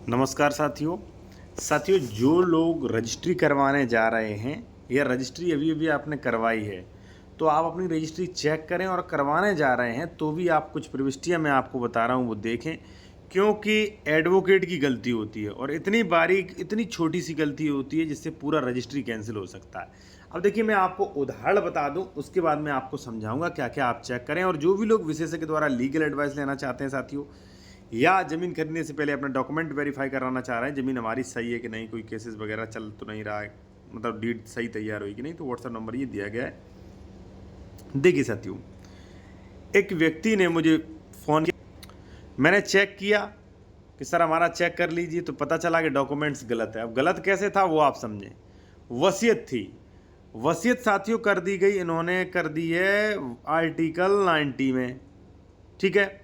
नमस्कार साथियों जो लोग रजिस्ट्री करवाने जा रहे हैं या रजिस्ट्री अभी अभी आपने करवाई है तो आप अपनी रजिस्ट्री चेक करें, और करवाने जा रहे हैं तो भी आप कुछ प्रविष्टियां मैं आपको बता रहा हूं वो देखें, क्योंकि एडवोकेट की गलती होती है और इतनी बारीक इतनी छोटी सी गलती होती है जिससे पूरा रजिस्ट्री कैंसिल हो सकता है। अब देखिए, मैं आपको उदाहरण बता दूं, उसके बाद मैं आपको समझाऊंगा क्या क्या आप चेक करें। और जो भी लोग विशेषज्ञ के द्वारा लीगल एडवाइस लेना चाहते हैं साथियों, या ज़मीन खरीदने से पहले अपना डॉक्यूमेंट वेरीफाई कराना चाह रहे हैं, ज़मीन हमारी सही है कि नहीं, कोई केसेस वगैरह चल तो नहीं रहा है, मतलब डीड सही तैयार हुई कि नहीं, तो व्हाट्सएप नंबर ये दिया गया है। देखिए साथियों, एक व्यक्ति ने मुझे फ़ोन किया, मैंने चेक किया कि सर हमारा चेक कर लीजिए, तो पता चला कि डॉक्यूमेंट्स गलत है। अब गलत कैसे था वो आप समझें। वसीयत थी, वसीयत साथियों कर दी गई, इन्होंने कर दी है आर्टिकल 90 में, ठीक है।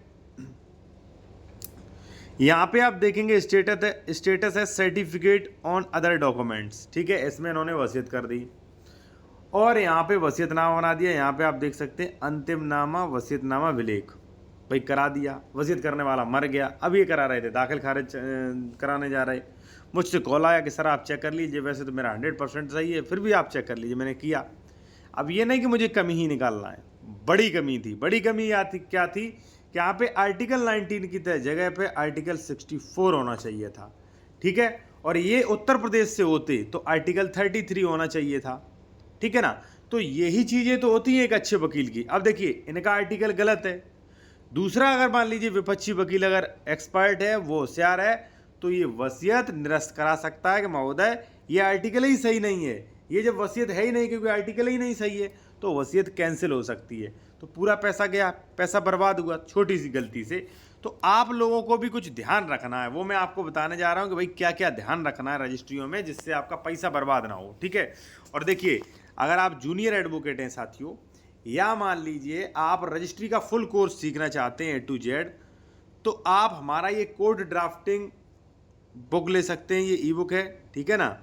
यहाँ पे आप देखेंगे स्टेटस है सर्टिफिकेट ऑन अदर डॉक्यूमेंट्स, ठीक है, इसमें इन्होंने वसीयत कर दी और यहाँ पे वसीयतनामा बना दिया। यहाँ पे आप देख सकते हैं अंतिम नामा वसीयतनामा विलेख, भाई करा दिया। वसीयत करने वाला मर गया, अब ये करा रहे थे दाखिल खारिज कराने जा रहे, मुझसे कॉल आया कि सर आप चेक कर लीजिए, वैसे तो मेरा 100% सही है, फिर भी आप चेक कर लीजिए। मैंने किया। अब ये नहीं कि मुझे कमी ही निकालना है, बड़ी कमी थी। बड़ी कमी क्या थी कि यहाँ पे आर्टिकल 19 की जगह पे आर्टिकल 64 होना चाहिए था, ठीक है। और ये उत्तर प्रदेश से होते तो आर्टिकल 33 होना चाहिए था, ठीक है ना। तो यही चीज़ें तो होती हैं एक अच्छे वकील की। अब देखिए, इनका आर्टिकल गलत है। दूसरा, अगर मान लीजिए विपक्षी वकील अगर एक्सपर्ट है, वो होशियार है, तो ये वसीयत निरस्त करा सकता है कि महोदय ये आर्टिकल ही सही नहीं है। ये जब वसीयत है ही नहीं, क्योंकि आर्टिकल ही नहीं सही है, तो वसीयत कैंसिल हो सकती है। तो पूरा पैसा गया, पैसा बर्बाद हुआ छोटी सी गलती से। तो आप लोगों को भी कुछ ध्यान रखना है, वो मैं आपको बताने जा रहा हूँ कि भाई क्या क्या ध्यान रखना है रजिस्ट्रियों में, जिससे आपका पैसा बर्बाद ना हो, ठीक है। और देखिए, अगर आप जूनियर एडवोकेट हैं साथियों, या मान लीजिए आप रजिस्ट्री का फुल कोर्स सीखना चाहते हैं A to Z, तो आप हमारा ये कोड ड्राफ्टिंग बुक ले सकते हैं। ये ई बुक है, ठीक है ना।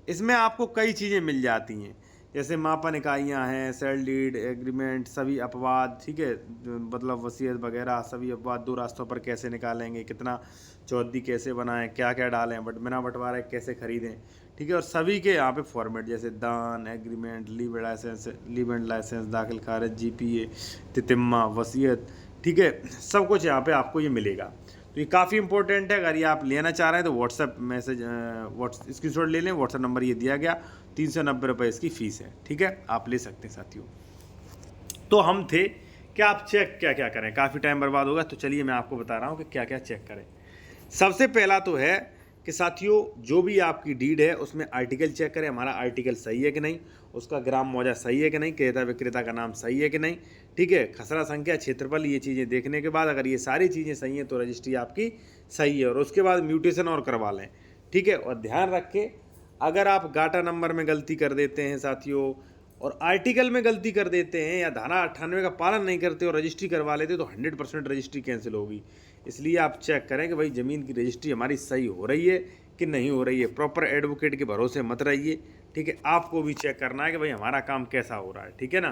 इसमें आपको कई चीज़ें मिल जाती हैं, जैसे मापन इकाइयाँ हैं, सेल डीड एग्रीमेंट, सभी अपवाद, ठीक है, मतलब वसीयत वगैरह, सभी अपवाद, दो रास्तों पर कैसे निकालेंगे, कितना चौहद्दी कैसे बनाएं, क्या क्या डालें, बट बिना बंटवारे कैसे खरीदें, ठीक है। और सभी के यहाँ पे फॉर्मेट, जैसे दान, एग्रीमेंट, लीव एंड लाइसेंस, दाखिल खारिज, GPA, तितिम्मा, वसीयत, ठीक है, सब कुछ यहाँ पे आपको ये मिलेगा। तो ये काफ़ी इंपॉर्टेंट है। अगर ये आप लेना चाह रहे हैं तो व्हाट्सएप मैसेज स्क्रीनशॉट ले लें, व्हाट्सएप नंबर ये दिया गया, 390 रुपये इसकी फ़ीस है, ठीक है, आप ले सकते हैं साथियों। तो हम थे कि आप चेक क्या क्या करें, काफ़ी टाइम बर्बाद होगा, तो चलिए मैं आपको बता रहा हूँ कि क्या क्या चेक करें। सबसे पहला तो है कि साथियों, जो भी आपकी डीड है उसमें आर्टिकल चेक करें, हमारा आर्टिकल सही है कि नहीं, उसका ग्राम मौजा सही है कि नहीं, क्रेता विक्रेता का नाम सही है कि नहीं, ठीक है, खसरा संख्या, क्षेत्रफल, ये चीज़ें देखने के बाद अगर ये सारी चीज़ें सही हैं तो रजिस्ट्री आपकी सही है। और उसके बाद म्यूटेशन और करवा लें, ठीक है। और ध्यान रखें, अगर आप गाटा नंबर में गलती कर देते हैं साथियों, और आर्टिकल में गलती कर देते हैं, या धारा 98 का पालन नहीं करते और रजिस्ट्री करवा लेते, तो 100% रजिस्ट्री कैंसिल होगी। इसलिए आप चेक करें कि भाई ज़मीन की रजिस्ट्री हमारी सही हो रही है कि नहीं हो रही है। प्रॉपर एडवोकेट के भरोसे मत रहिए, ठीक है। आपको भी चेक करना है कि भाई हमारा काम कैसा हो रहा है, ठीक है ना।